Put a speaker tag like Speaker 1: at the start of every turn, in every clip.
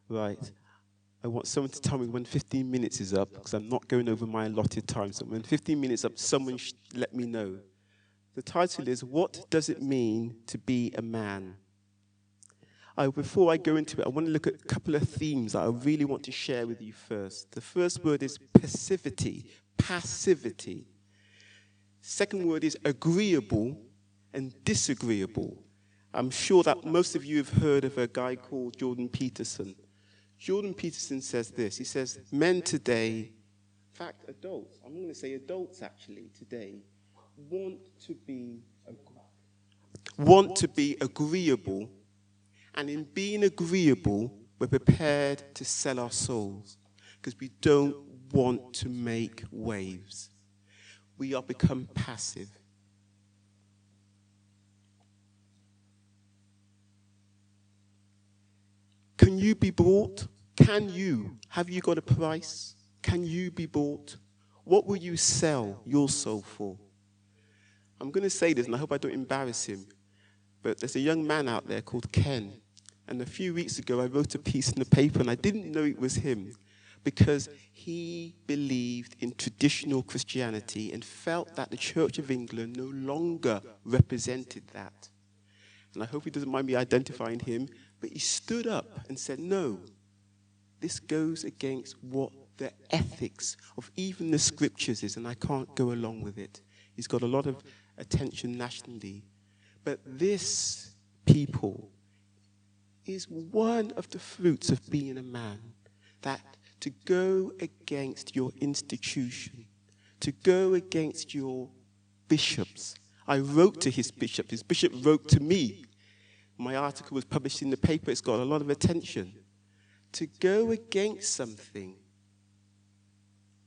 Speaker 1: Right. I want someone to tell me when 15 minutes is up, because I'm not going over my allotted time. So when 15 minutes up, someone let me know. The title is, What Does It Mean to Be a Man? Before I go into it, I want to look at a couple of themes that I really want to share with you first. The first word is passivity. Passivity. Second word is agreeable and disagreeable. I'm sure that most of you have heard of a guy called Jordan Peterson. Jordan Peterson says this. He says, men today, in fact, adults, I'm going to say adults actually today, want to be agreeable, and in being agreeable, we're prepared to sell our souls because we don't want to make waves. We are become passive. Can you be bought? Can you? Have you got a price? Can you be bought? What will you sell your soul for? I'm going to say this, and I hope I don't embarrass him, but there's a young man out there called Ken, and a few weeks ago I wrote a piece in the paper, and I didn't know it was him, because he believed in traditional Christianity and felt that the Church of England no longer represented that. And I hope he doesn't mind me identifying him, but he stood up and said, no, this goes against what the ethics of even the scriptures is, and I can't go along with it. He's got a lot of attention nationally. But this, people, is one of the fruits of being a man, that to go against your institution, to go against your bishops. I wrote to his bishop wrote to me. My article was published in the paper, it's got a lot of attention. To go against something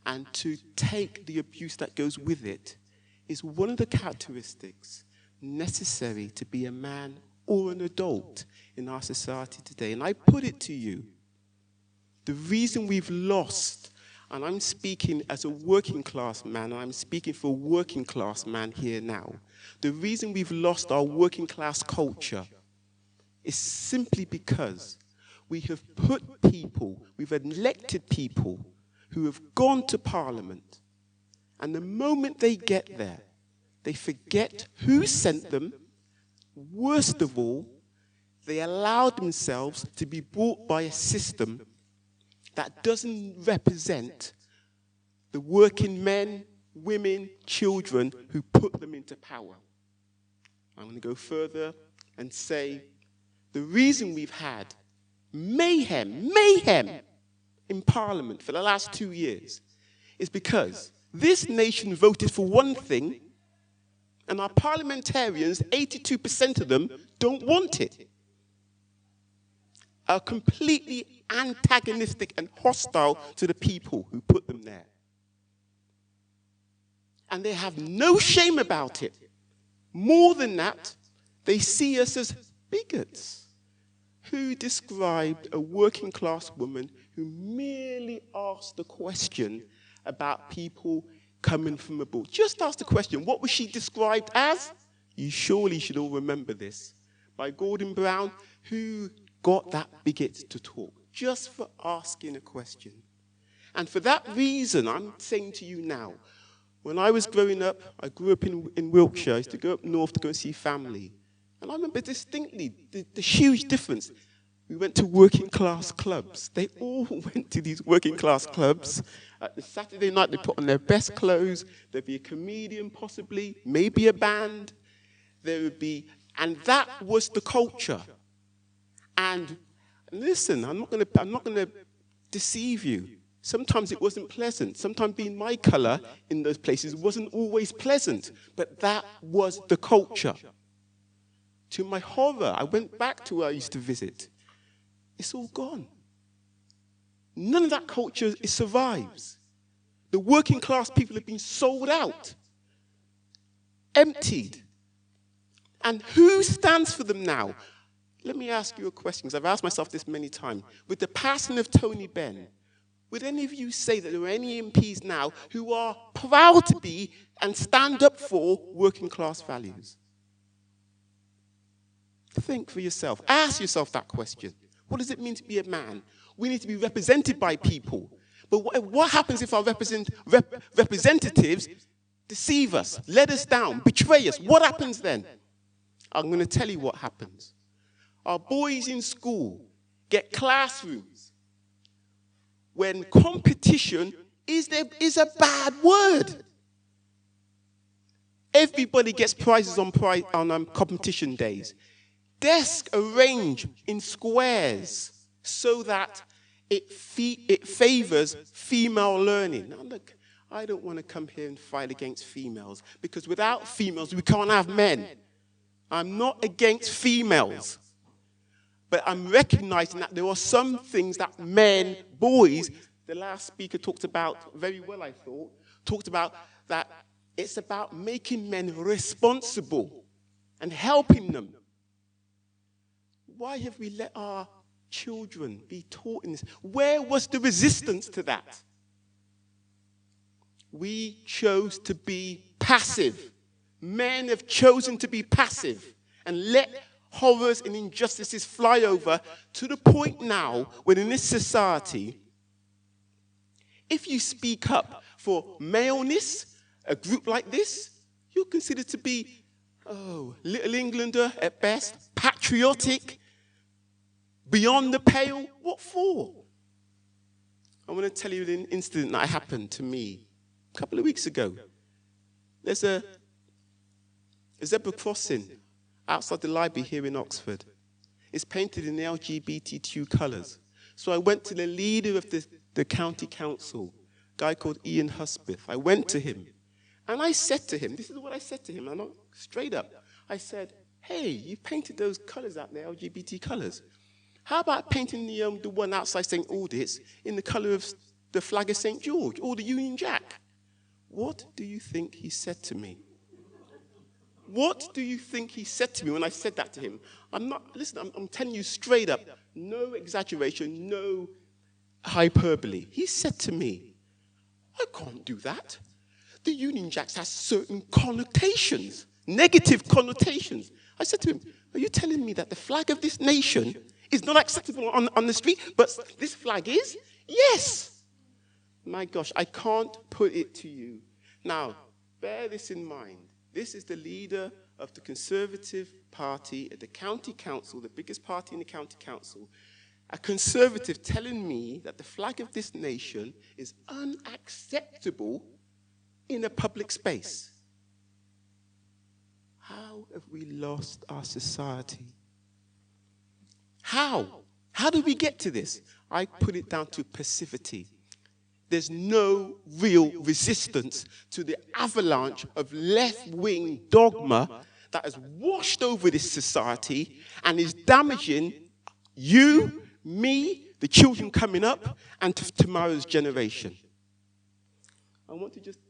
Speaker 1: and to take the abuse that goes with it is one of the characteristics necessary to be a man or an adult in our society today. And I put it to you, the reason we've lost, and I'm speaking as a working class man, and I'm speaking for a working class man here now, the reason we've lost our working class culture is simply because we have put people, we've elected people who have gone to Parliament, and the moment they get there, they forget who sent them. Worst of all, they allow themselves to be brought by a system that doesn't represent the working men, women, children who put them into power. I'm going to go further and say the reason we've had mayhem in Parliament for the last 2 years is because this nation voted for one thing, and our parliamentarians, 82% of them, don't want it. Are completely antagonistic and hostile to the people who put them there. And they have no shame about it. More than that, they see us as bigots. Who described a working class woman who merely asked a question about people coming from abroad? Just asked the question, what was she described as? You surely should all remember this. By Gordon Brown, who got that bigot to talk, just for asking a question. And for that reason, I'm saying to you now, when I was growing up, I grew up in Wiltshire. I used to go up north to go and see family. And I remember distinctly the huge difference. We went to working class clubs. They all went to these working class clubs. At the Saturday night, they put on their best clothes. There'd be a comedian possibly, maybe a band. There would be, and that was the culture. And listen, I'm not going to deceive you. Sometimes it wasn't pleasant. Sometimes being my color in those places wasn't always pleasant. But that was the culture. To my horror, I went back to where I used to visit. It's all gone. None of that culture survives. The working class people have been sold out, emptied. And who stands for them now? Let me ask you a question, because I've asked myself this many times. With the passing of Tony Benn, would any of you say that there are any MPs now who are proud to be and stand up for working class values? Think for yourself. Ask yourself that question. What does it mean to be a man? We need to be represented by people. But what happens if our representatives deceive us, let us down, betray us? What happens then? I'm going to tell you what happens. Our boys in school get classrooms when competition is a bad word. Everybody gets prizes on competition days. Desks arranged in squares so that it favors female learning. Now look, I don't want to come here and fight against females, because without females, we can't have men. I'm not against females, but I'm recognizing that there are some things that men, boys, the last speaker talked about very well, I thought, talked about that it's about making men responsible and helping them. Why have we let our children be taught in this? Where was the resistance to that? We chose to be passive. Men have chosen to be passive and let horrors and injustices fly over, to the point now when in this society, if you speak up for maleness, a group like this, you're considered to be, Little Englander at best, patriotic, beyond the pale. What for? I want to tell you an incident that happened to me a couple of weeks ago. There's a zebra crossing outside the library here in Oxford. It's painted in the LGBTQ colours. So I went to the leader of the county council, a guy called Ian Husbeth. I went to him, and I said to him, this is what I said to him, I'm not straight up. I said, hey, you painted those colours out there, LGBT colours. How about painting the one outside St. Aldits in the colour of the flag of St. George or the Union Jack? What do you think he said to me? What do you think he said to me when I said that to him? I'm telling you straight up, no exaggeration, no hyperbole. He said to me, I can't do that. The Union Jacks has certain connotations, negative connotations. I said to him, are you telling me that the flag of this nation is not acceptable on the street, but this flag is? Yes. My gosh, I can't put it to you. Now, bear this in mind. This is the leader of the Conservative Party at the county council, the biggest party in the county council, a Conservative telling me that the flag of this nation is unacceptable in a public space. How have we lost our society? How? How did we get to this? I put it down to passivity. There's no real resistance to the avalanche of left-wing dogma that has washed over this society and is damaging you, me, the children coming up, and tomorrow's generation. I want to just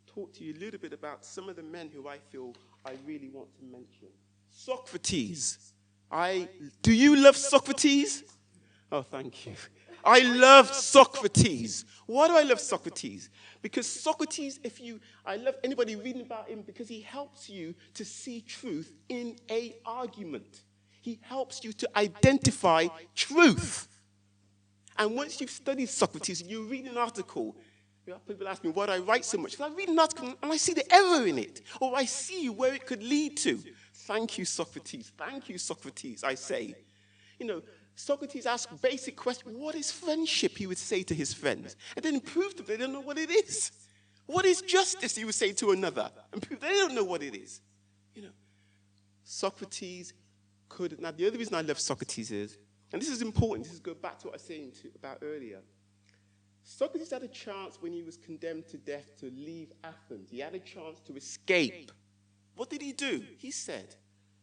Speaker 1: talk to you a little bit about some of the men who I feel I really want to mention. Socrates. Do you love Socrates? Oh, thank you. I love Socrates. Why do I love Socrates? Because Socrates, I love anybody reading about him because he helps you to see truth in an argument. He helps you to identify truth. And once you've studied Socrates and you read an article, people ask me, why do I write so much? Because I read an article and I see the error in it, or I see where it could lead to. Thank you, Socrates. Thank you, Socrates, I say. Socrates asked basic questions. What is friendship, he would say to his friends. And then prove to them they don't know what it is. What is justice, he would say to another. And prove they don't know what it is. Socrates could. Now, the other reason I love Socrates is, and this is important, this is go back to what I was saying about earlier. Socrates had a chance when he was condemned to death to leave Athens. He had a chance to escape. What did he do? He said,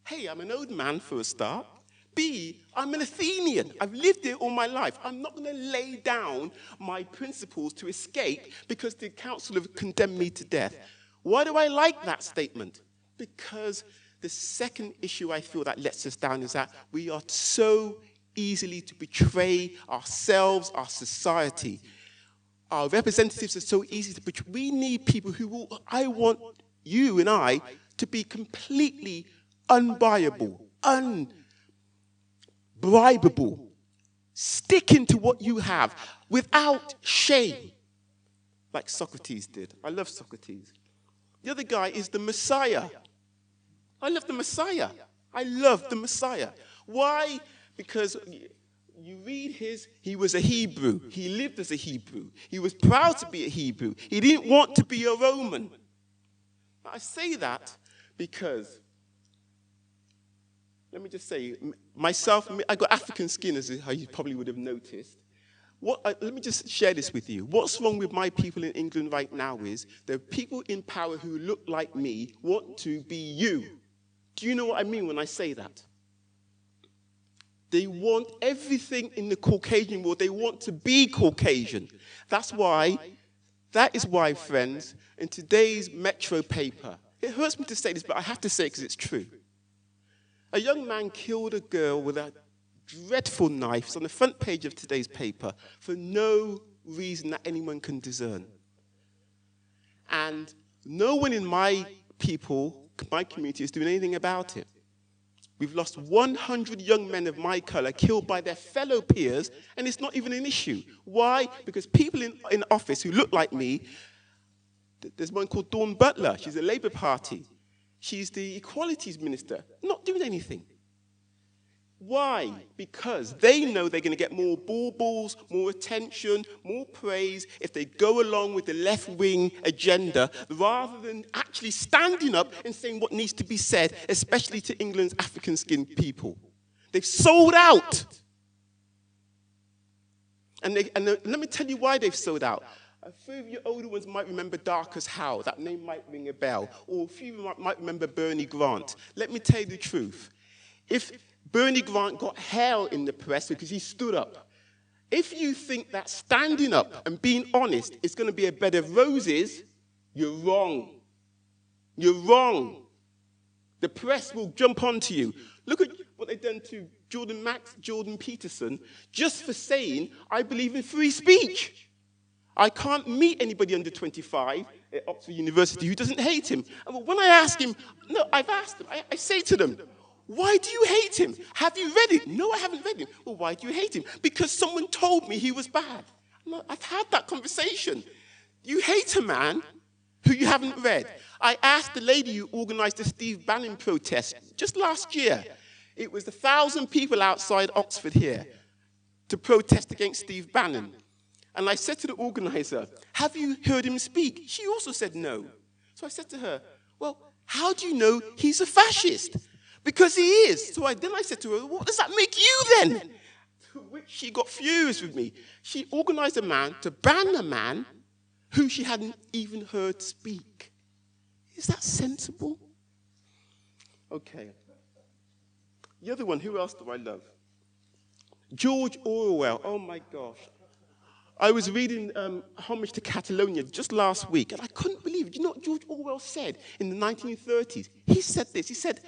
Speaker 1: hey, I'm an old man for a start. B, I'm an Athenian. I've lived here all my life. I'm not going to lay down my principles to escape because the council have condemned me to death. Why do I like that statement? Because the second issue I feel that lets us down is that we are so easily to betray ourselves, our society. Our representatives are so easy to betray. We need people I want you and I to be completely unbuyable, unbribable. Sticking to what you have without shame, like Socrates did. I love Socrates. The other guy is the Messiah. I love the Messiah. I love the Messiah. Why? Because you read he was a Hebrew. He lived as a Hebrew. He was proud to be a Hebrew. He didn't want to be a Roman. I say that because, let me just say, myself, I got African skin, as how you probably would have noticed. Let me just share this with you. What's wrong with my people in England right now is the people in power who look like me want to be you. Do you know what I mean when I say that? They want everything in the Caucasian world. They want to be Caucasian. That is why, friends, in today's Metro paper, it hurts me to say this, but I have to say it because it's true. A young man killed a girl with a dreadful knife. It's on the front page of today's paper for no reason that anyone can discern. And no one in my community is doing anything about it. We've lost 100 young men of my color killed by their fellow peers, and it's not even an issue. Why? Because people in office who look like me, there's one called Dawn Butler. She's a Labour Party. She's the Equalities Minister, not doing anything. Why? Because they know they're going to get more baubles, more attention, more praise if they go along with the left-wing agenda rather than actually standing up and saying what needs to be said, especially to England's African-skinned people. They've sold out. And let me tell you why they've sold out. A few of you older ones might remember Darcus Howe. That name might ring a bell. Or a few of you might remember Bernie Grant. Let me tell you the truth. If Bernie Grant got hell in the press because he stood up, if you think that standing up and being honest is going to be a bed of roses, you're wrong. You're wrong. The press will jump onto you. Look at what they've done to Jordan Peterson, just for saying, I believe in free speech. I can't meet anybody under 25 at Oxford University who doesn't hate him. And when I ask him, no, I've asked them, I say to them, why do you hate him? Have you read it? No, I haven't read him. Well, why do you hate him? Because someone told me he was bad. I've had that conversation. You hate a man who you haven't read. I asked the lady who organized the Steve Bannon protest just last year. It was 1,000 people outside Oxford here to protest against Steve Bannon. And I said to the organizer, have you heard him speak? She also said no. So I said to her, well, how do you know he's a fascist? Because he is. So then I said to her, what does that make you then? To which she got furious with me. She organized a man to ban a man who she hadn't even heard speak. Is that sensible? Okay. The other one, who else do I love? George Orwell. Oh my gosh. I was reading Homage to Catalonia just last week, and I couldn't believe it. You know what George Orwell said in the 1930s? He said this. He said,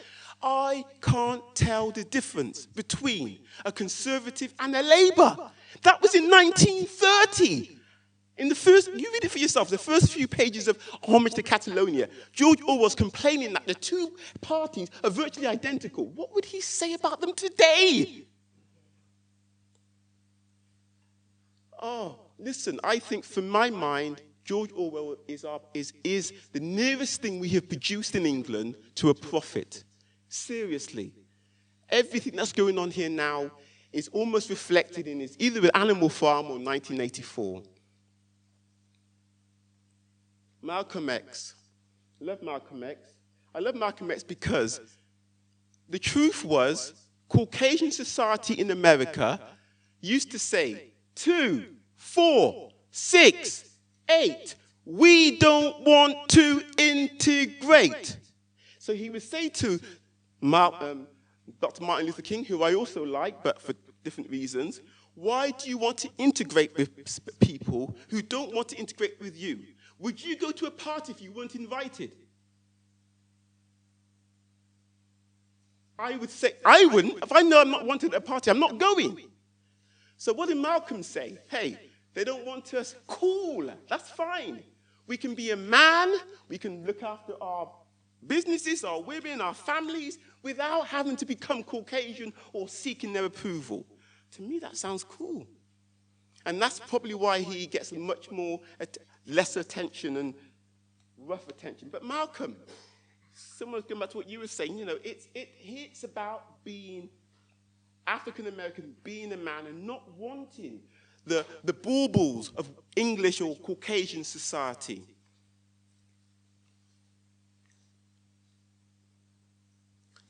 Speaker 1: I can't tell the difference between a Conservative and a Labour. That was in 1930. You read it for yourself, the first few pages of Homage to Catalonia, George Orwell's complaining that the two parties are virtually identical. What would he say about them today? Oh, listen, I think from my mind, George Orwell is the nearest thing we have produced in England to a prophet. Seriously. Everything that's going on here now is almost reflected in either Animal Farm or 1984. Malcolm X. I love Malcolm X. I love Malcolm X because the truth was Caucasian society in America used to say, 2, 4, 6, 8, we don't want to integrate. So he would say to Dr. Martin Luther King, who I also like, but for different reasons, why do you want to integrate with people who don't want to integrate with you? Would you go to a party if you weren't invited? I would say, I wouldn't. If I know I'm not wanted at a party, I'm not going. So what did Malcolm say? Hey, they don't want us. Cool, that's fine. We can be a man, we can look after our businesses, our women, our families, without having to become Caucasian or seeking their approval. To me, that sounds cool. And that's probably why he gets much more, less attention and rough attention. But Malcolm, similar going back to what you were saying, it's about being African American, being a man, and not wanting the baubles of English or Caucasian society.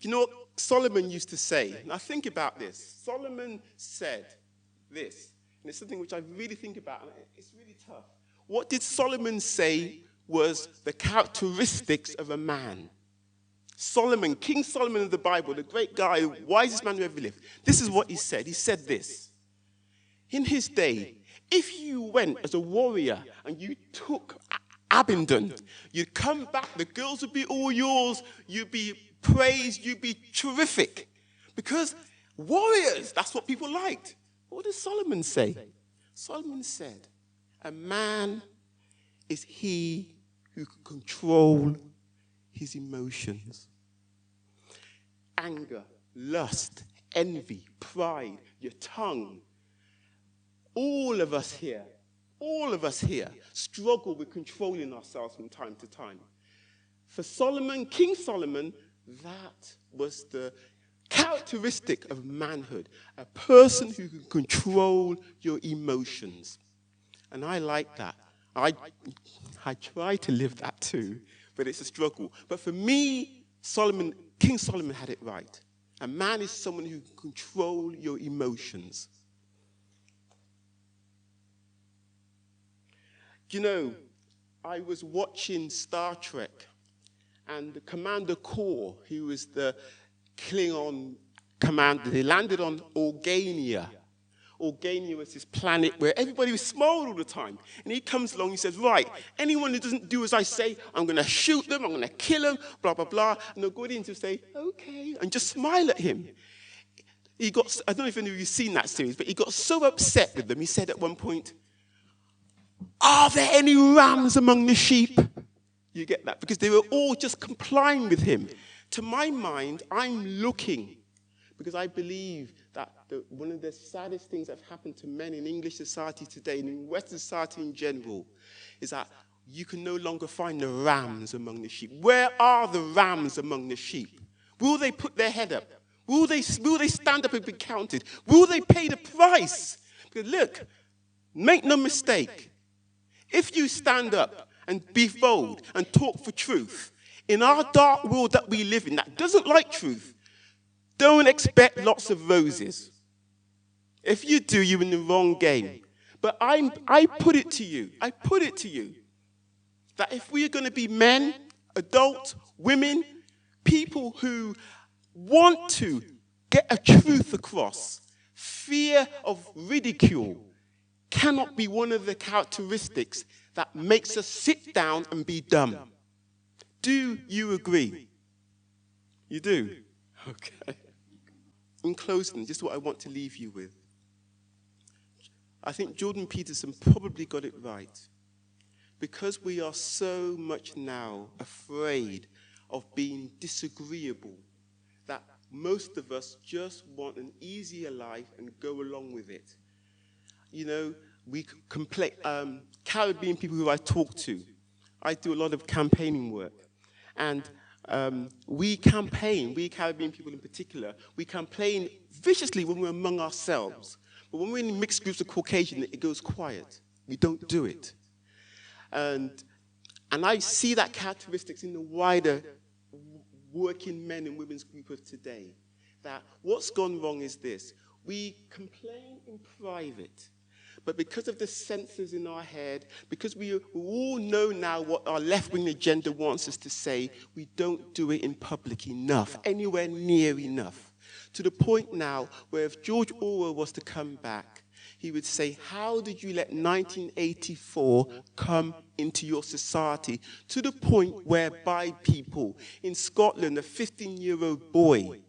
Speaker 1: You know what Solomon used to say? Now think about this. Solomon said this, and it's something which I really think about, and it's really tough. What did Solomon say was the characteristics of a man? Solomon, King Solomon of the Bible, the great guy, the wisest man who ever lived. This is what he said. He said this. In his day, if you went as a warrior and you took Abingdon, you'd come back, the girls would be all yours, you'd be praised, you'd be terrific. Because warriors, that's what people liked. What did Solomon say? Solomon said, a man is he who can control his emotions. Anger, lust, envy, pride, your tongue. All of us here struggle with controlling ourselves from time to time. For Solomon, King Solomon, that was the characteristic of manhood, a person who can control your emotions. And I like that. I try to live that too, but it's a struggle. But for me, King Solomon had it right. A man is someone who can control your emotions. You know, I was watching Star Trek, and Commander Kor, who was the Klingon commander, they landed on Organia. Organia was this planet where everybody was smiled all the time. And he comes along, he says, right, anyone who doesn't do as I say, I'm going to shoot them, I'm going to kill them, blah, blah, blah. And they'll go in to say, okay, and just smile at him. I don't know if any of you have seen that series, but he got so upset with them, he said at one point, are there any rams among the sheep? You get that? Because they were all just complying with him. To my mind, I'm looking, because I believe that one of the saddest things that have happened to men in English society today and in Western society in general is that you can no longer find the rams among the sheep. Where are the rams among the sheep? Will they put their head up? Will they stand up and be counted? Will they pay the price? Because look, make no mistake, if you stand up and be bold and talk for truth, in our dark world that we live in that doesn't like truth, don't expect lots of roses. If you do, you're in the wrong game. But I put it to you, that if we are going to be men, adults, women, people who want to get a truth across, fear of ridicule cannot be one of the characteristics that makes us sit down and be dumb. Do you agree? You do? Okay. In closing, just what I want to leave you with. I think Jordan Peterson probably got it right. Because we are so much now afraid of being disagreeable, that most of us just want an easier life and go along with it. You know, we complain, Caribbean people who I talk to, I do a lot of campaigning work. And we campaign, we Caribbean people in particular, we campaign viciously when we're among ourselves. But when we're in mixed groups of Caucasian, it goes quiet. We don't do it. And I see that characteristics in the wider working men and women's group of today. That what's gone wrong is this. We complain in private. But because of the censors in our head, because we all know now what our left-wing agenda wants us to say, we don't do it in public enough, anywhere near enough. To the point now where if George Orwell was to come back, he would say, how did you let 1984 come into your society? To the point whereby people in Scotland, a 15-year-old boy,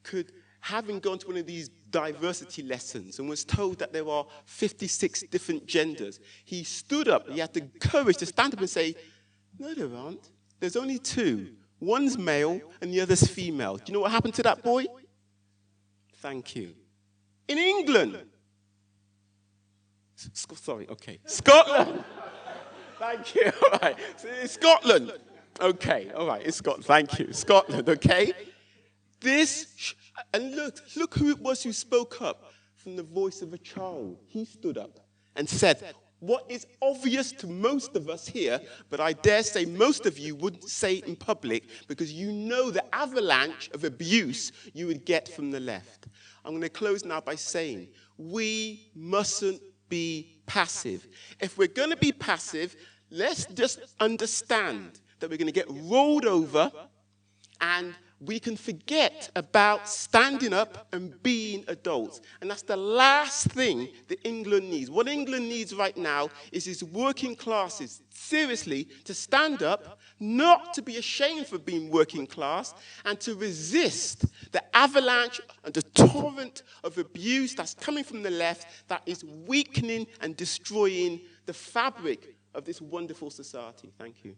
Speaker 1: could, having gone to one of these diversity lessons and was told that there are 56 different genders, he stood up, he had the courage to stand up and say, no, there aren't. There's only two. One's male and the other's female. Do you know what happened to that boy? Thank you. In England. Sorry, okay. Scotland. Thank you. All right. So in Scotland. Okay, all right. It's Scotland. Thank you. Scotland, okay? And look who it was who spoke up from the voice of a child. He stood up and said, what is obvious to most of us here, but I dare say most of you wouldn't say it in public because you know the avalanche of abuse you would get from the left. I'm going to close now by saying, we mustn't be passive. If we're going to be passive, let's just understand that we're going to get rolled over and we can forget about standing up and being adults. And that's the last thing that England needs. What England needs right now is its working classes, seriously, to stand up, not to be ashamed for being working class, and to resist the avalanche and the torrent of abuse that's coming from the left that is weakening and destroying the fabric of this wonderful society. Thank you.